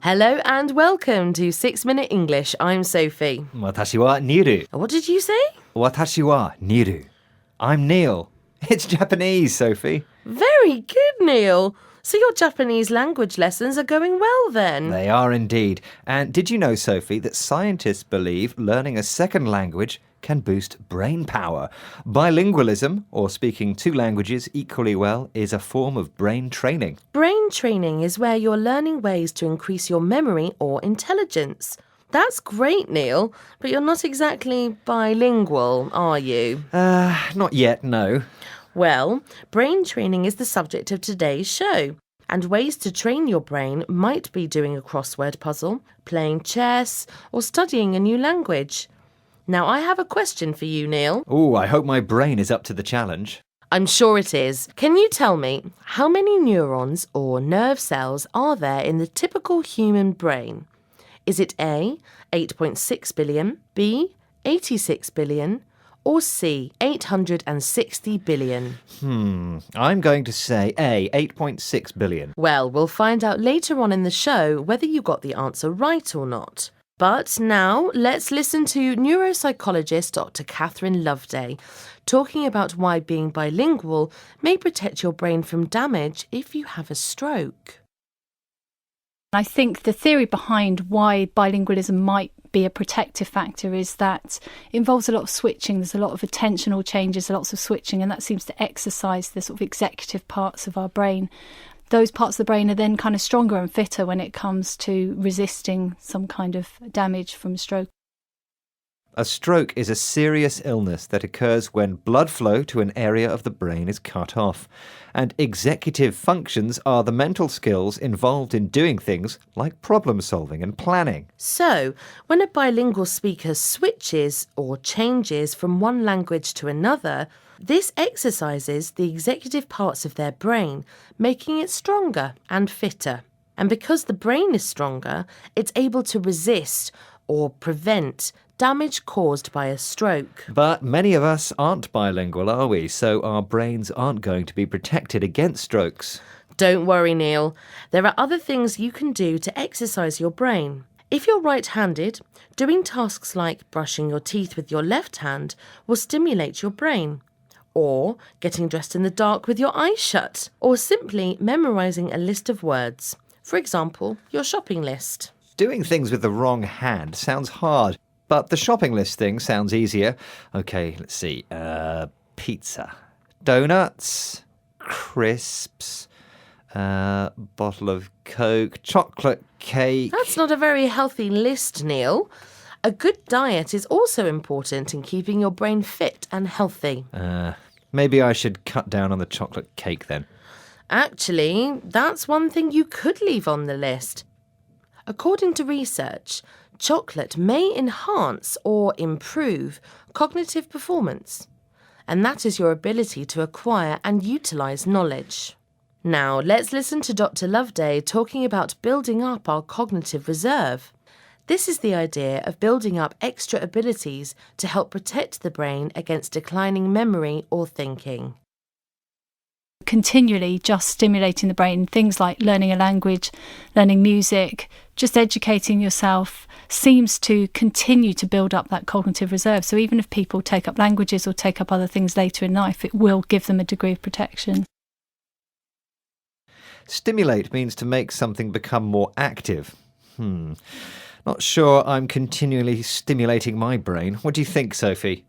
Hello and welcome to 6 Minute English. I'm Sophie. 私はニル. What did you say? 私はニル. I'm Neil. It's Japanese, Sophie. Very good, Neil. So your Japanese language lessons are going well then? They are indeed. And did you know, Sophie, that scientists believe learning a second language can boost brain power? Bilingualism, or speaking two languages equally well, is a form of brain training. Brain training is where you're learning ways to increase your memory or intelligence. That's great, Neil, but you're not exactly bilingual, are you? Not yet, no. Well, brain training is the subject of today's show. And ways to train your brain might be doing a crossword puzzle, playing chess, or studying a new language. Now, I have a question for you, Neil. Oh, I hope my brain is up to the challenge. I'm sure it is. Can you tell me how many neurons or nerve cells are there in the typical human brain? Is it A, 8.6 billion, B, 86 billion, or C, 860 billion? I'm going to say A, 8.6 billion. Well, we'll find out later on in the show whether you got the answer right or not. But now, let's listen to neuropsychologist Dr. Catherine Loveday talking about why being bilingual may protect your brain from damage if you have a stroke. I think the theory behind why bilingualism might be a protective factor is that it involves a lot of switching. There's a lot of attentional changes, lots of switching, and that seems to exercise the sort of executive parts of our brain. Those parts of the brain are then kind of stronger and fitter when it comes to resisting some kind of damage from stroke. A stroke is a serious illness that occurs when blood flow to an area of the brain is cut off. And executive functions are the mental skills involved in doing things like problem solving and planning. So, when a bilingual speaker switches or changes from one language to another, this exercises the executive parts of their brain, making it stronger and fitter. And because the brain is stronger, it's able to resist or prevent damage caused by a stroke. But many of us aren't bilingual, are we? So our brains aren't going to be protected against strokes. Don't worry, Neil. There are other things you can do to exercise your brain. If you're right-handed, doing tasks like brushing your teeth with your left hand will stimulate your brain. Or getting dressed in the dark with your eyes shut. Or simply memorising a list of words. For example, your shopping list. Doing things with the wrong hand sounds hard, but the shopping list thing sounds easier. Okay, let's see. Pizza, donuts, crisps, bottle of Coke, chocolate cake. That's not a very healthy list, Neil. A good diet is also important in keeping your brain fit and healthy. Maybe I should cut down on the chocolate cake then. Actually, that's one thing you could leave on the list. According to research, chocolate may enhance or improve cognitive performance, and that is your ability to acquire and utilise knowledge. Now, let's listen to Dr. Loveday talking about building up our cognitive reserve. This is the idea of building up extra abilities to help protect the brain against declining memory or thinking. Continually just stimulating the brain, things like learning a language, learning music, just educating yourself seems to continue to build up that cognitive reserve. So even if people take up languages or take up other things later in life, it will give them a degree of protection. Stimulate means to make something become more active. Not sure I'm continually stimulating my brain. What do you think, Sophie?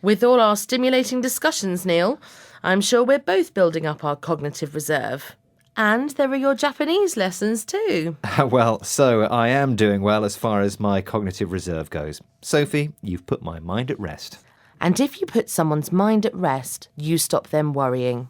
With all our stimulating discussions, Neil, I'm sure we're both building up our cognitive reserve. And there are your Japanese lessons too. Well, so I am doing well as far as my cognitive reserve goes. Sophie, you've put my mind at rest. And if you put someone's mind at rest, you stop them worrying.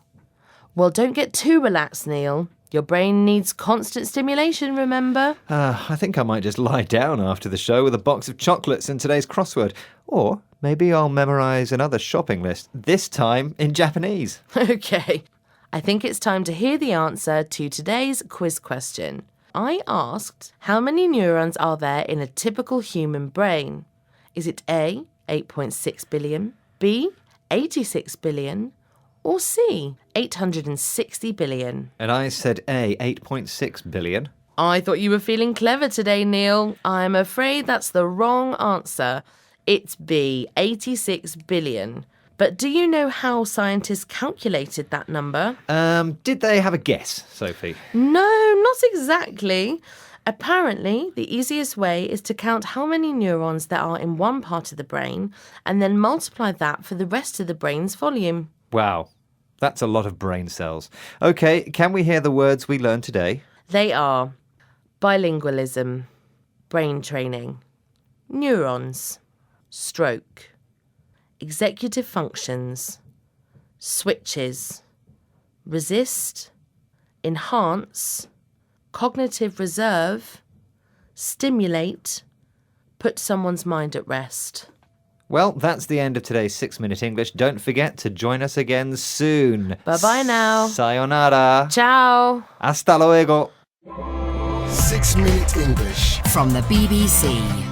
Well, don't get too relaxed, Neil. Your brain needs constant stimulation, remember? I think I might just lie down after the show with a box of chocolates and today's crossword. Or maybe I'll memorise another shopping list, this time in Japanese. OK. I think it's time to hear the answer to today's quiz question. I asked, how many neurons are there in a typical human brain? Is it A, 8.6 billion, B, 86 billion, or C, 860 billion? And I said A, 8.6 billion. I thought you were feeling clever today, Neil. I'm afraid that's the wrong answer. It's B, 86 billion. But do you know how scientists calculated that number? Did they have a guess, Sophie? No, not exactly. Apparently, the easiest way is to count how many neurons there are in one part of the brain and then multiply that for the rest of the brain's volume. Wow, that's a lot of brain cells. Okay, can we hear the words we learned today? They are bilingualism, brain training, neurons, stroke, executive functions, switches, resist, enhance, cognitive reserve, stimulate, put someone's mind at rest. Well, that's the end of today's 6-Minute English. Don't forget to join us again soon. Bye-bye now. Sayonara. Ciao. Hasta luego. 6-Minute English from the BBC.